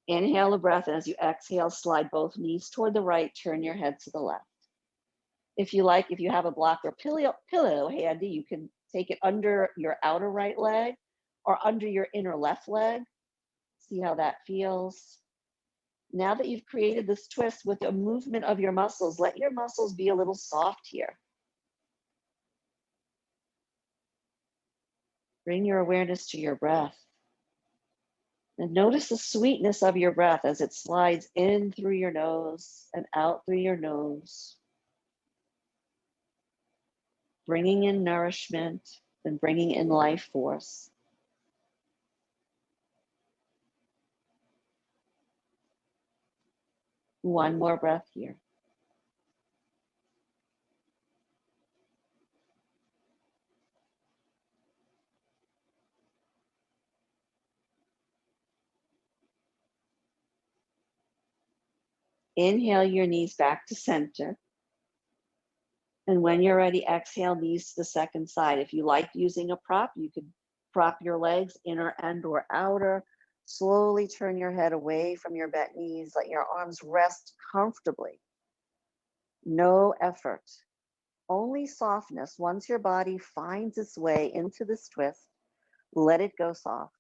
D: Inhale a breath, and as you exhale, slide both knees toward the right, turn your head to the left. If you like, if you have a block or pillow handy, you can take it under your outer right leg or under your inner left leg. See how that feels. Now that you've created this twist with the movement of your muscles, let your muscles be a little soft here. Bring your awareness to your breath. And notice the sweetness of your breath as it slides in through your nose and out through your nose. Bringing in nourishment and bringing in life force. One more breath here. Inhale your knees back to center. And when you're ready, exhale, knees to the second side. If you like using a prop, you could prop your legs, inner and or outer. Slowly turn your head away from your bent knees. Let your arms rest comfortably. No effort, only softness. Once your body finds its way into this twist, let it go soft.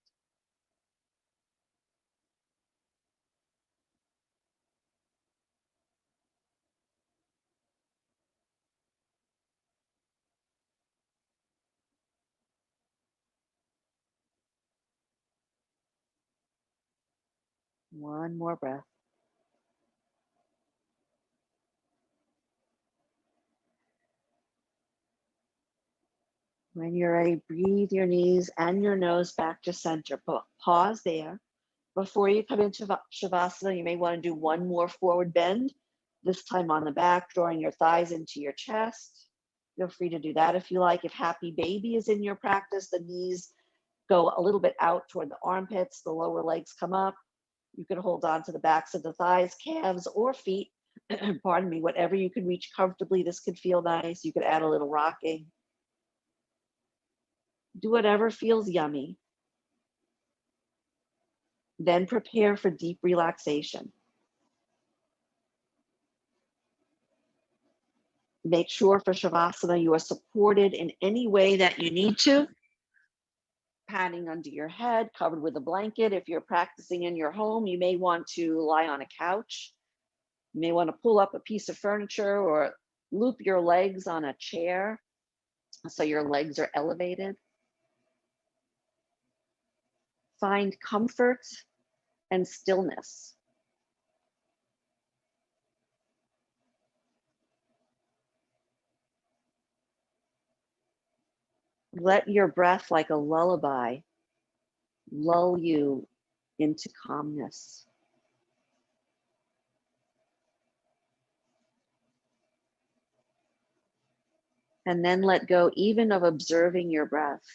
D: One more breath. When you're ready, breathe your knees and your nose back to center. Pause there. Before you come into Shavasana, you may want to do one more forward bend, this time on the back, drawing your thighs into your chest. Feel free to do that if you like. If happy baby is in your practice, the knees go a little bit out toward the armpits, the lower legs come up. You can hold on to the backs of the thighs, calves, or feet. Pardon me, whatever you can reach comfortably. This could feel nice. You could add a little rocking. Do whatever feels yummy. Then prepare for deep relaxation. Make sure for Shavasana you are supported in any way that you need to. Padding under your head, covered with a blanket. If you're practicing in your home, you may want to lie on a couch. You may want to pull up a piece of furniture or loop your legs on a chair so your legs are elevated. Find comfort and stillness. Let your breath, like a lullaby, lull you into calmness. And then let go even of observing your breath.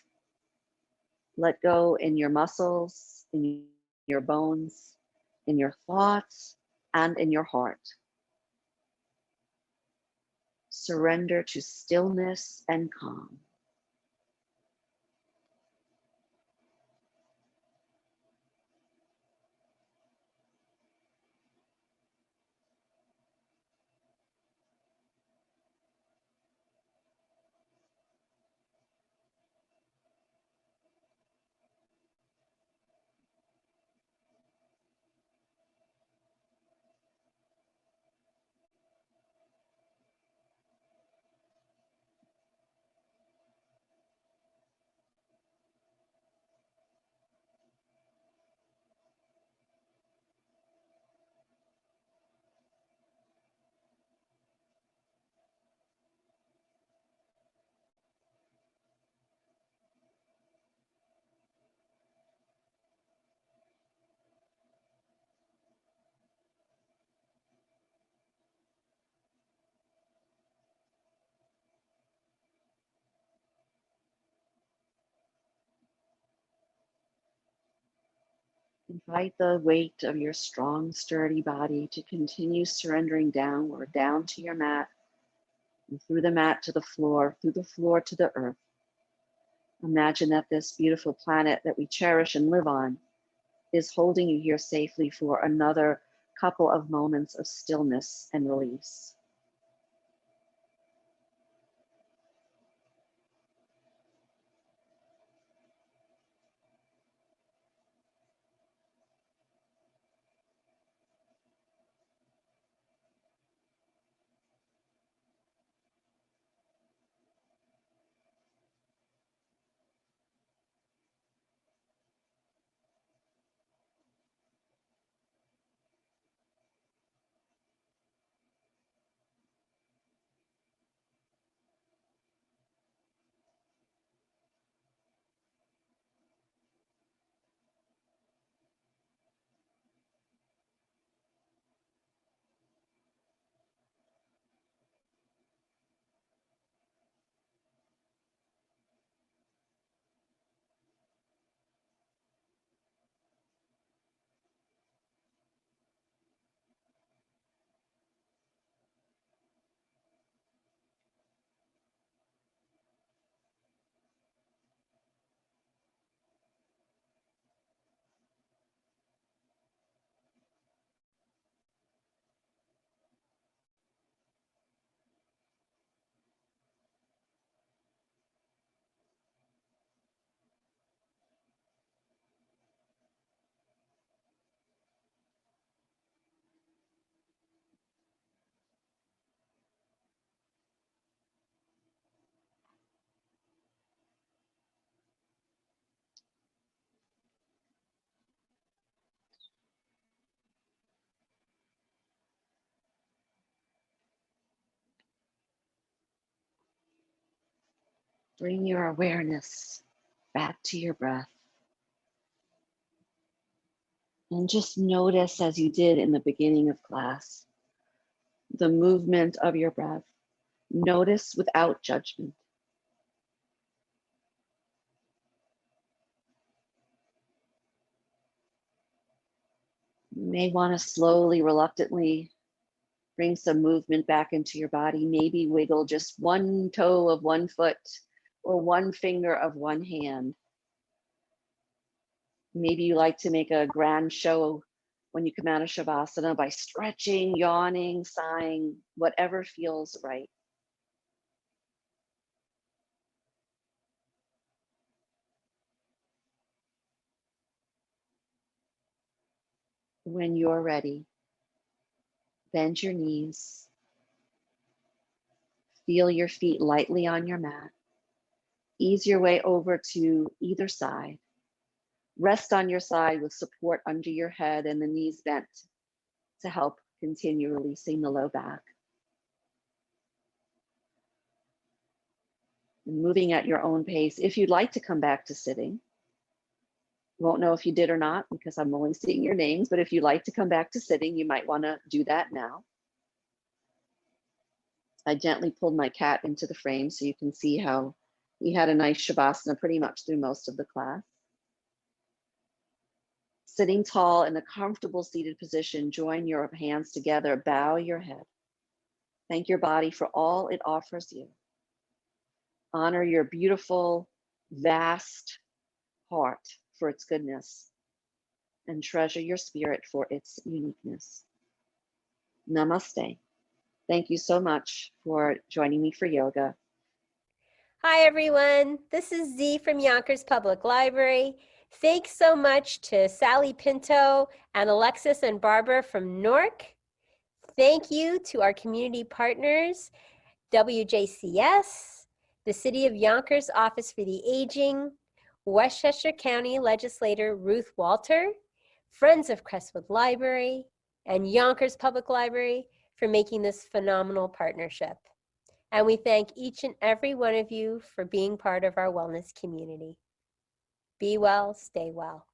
D: Let go in your muscles, in your bones, in your thoughts, and in your heart. Surrender to stillness and calm. Invite the weight of your strong, sturdy body to continue surrendering downward, down to your mat, and through the mat to the floor, through the floor to the earth. Imagine that this beautiful planet that we cherish and live on is holding you here safely for another couple of moments of stillness and release. Bring your awareness back to your breath. And just notice, as you did in the beginning of class, the movement of your breath. Notice without judgment. You may want to slowly, reluctantly bring some movement back into your body. Maybe wiggle just one toe of one foot or one finger of one hand. Maybe you like to make a grand show when you come out of Shavasana by stretching, yawning, sighing, whatever feels right. When you're ready, bend your knees. Feel your feet lightly on your mat. Ease your way over to either side. Rest on your side with support under your head and the knees bent to help continue releasing the low back. And moving at your own pace. If you'd like to come back to sitting, won't know if you did or not because I'm only seeing your names, but if you'd like to come back to sitting, you might want to do that now. I gently pulled my cat into the frame so you can see how he had a nice Shavasana pretty much through most of the class. Sitting tall in a comfortable seated position, join your hands together, bow your head. Thank your body for all it offers you. Honor your beautiful, vast heart for its goodness, and treasure your spirit for its uniqueness. Namaste. Thank you so much for joining me for yoga.
E: Hi, everyone. This is Z from Yonkers Public Library. Thanks so much to Sally Pinto and Alexis and Barbara from Newark. Thank you to our community partners, WJCS, the City of Yonkers Office for the Aging, Westchester County Legislator Ruth Walter, Friends of Crestwood Library, and Yonkers Public Library for making this phenomenal partnership. And we thank each and every one of you for being part of our wellness community. Be well, stay well.